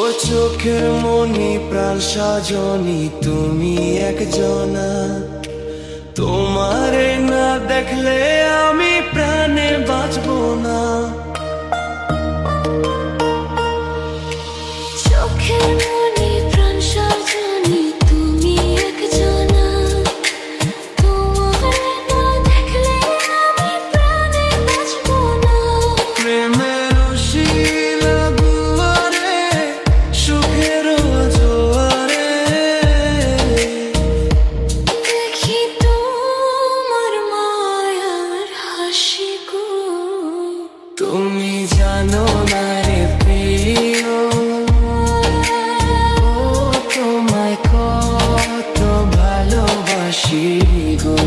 ও চোখের মনি প্রাণ সাজনি তুমি একজনা, তোমারে না দেখলে আমি প্রাণে বাঁচবো না। চোখের মনি প্রাণ সাজনি তুমি একজনা, তোমারে না দেখলে আমি প্রাণে বাঁচবো না। প্রেমের শিলা দুয়ারে সুখের জোয়ারে দেখি তোমার মায়ার হাসি গো। তুমি জানো না রে প্রিয়, তোমায় কত ভালোবাসি গো।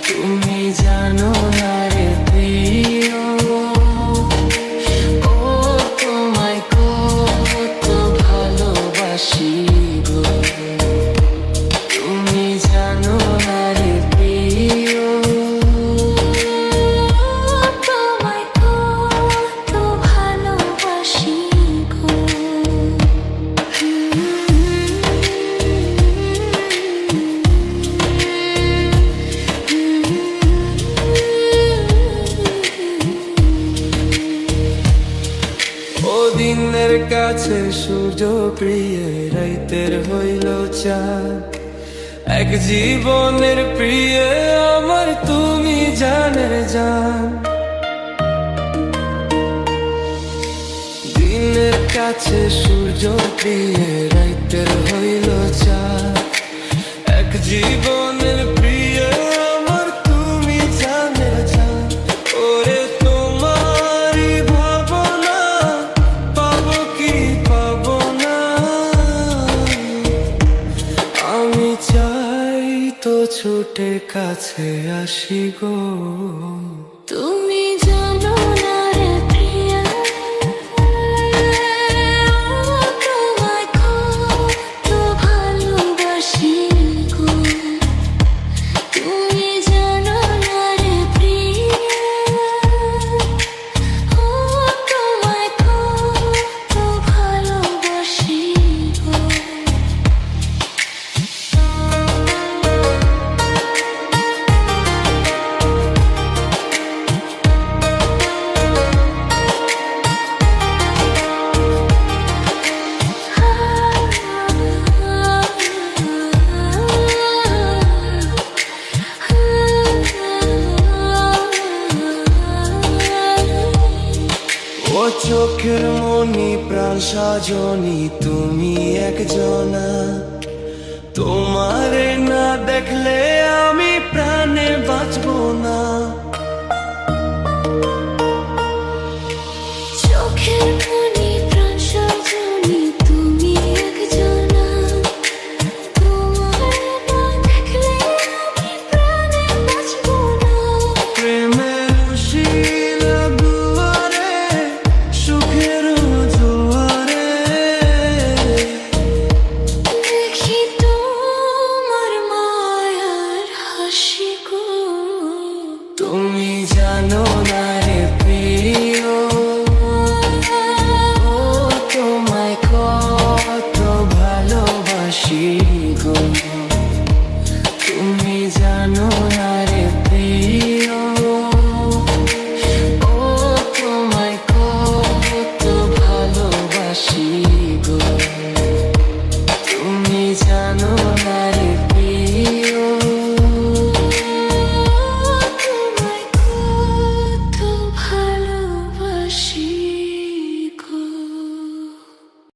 তুমি জানো না রে প্রিয়, ও তোমায় কত ভালোবাসি গো। তুমি জানো না রে প্রিয়, তোমায় কত ভালোবাসি গো। ও দিনের কাছে সূর্য প্রিয়, রাইতের হইল চাঁদ। এক জীবনের প্রিয় আমার তুমি জানের জান। দিনের কাছে সূর্য প্রিয়, রাইতের হইল চাঁদ। এক জীবনের প্রিয় আমার তুমি জানের জান। ওরে তোমারই ভাবনা পাবো কি পাবো না, আমি চাই তো ছুটে কাছে আসি গো। তুমি জানো না রে প্রিয়া, তোমায় কত ভালোবাসি গো। তুমি জানো না রে প্রিয়া, তোমায় কত ভালোবাসি গো। ও চোখের মনি প্রাণ সাজনি তুমি একজনা, তোমারে না দেখলে আমি প্রাণে বাঁচবো না।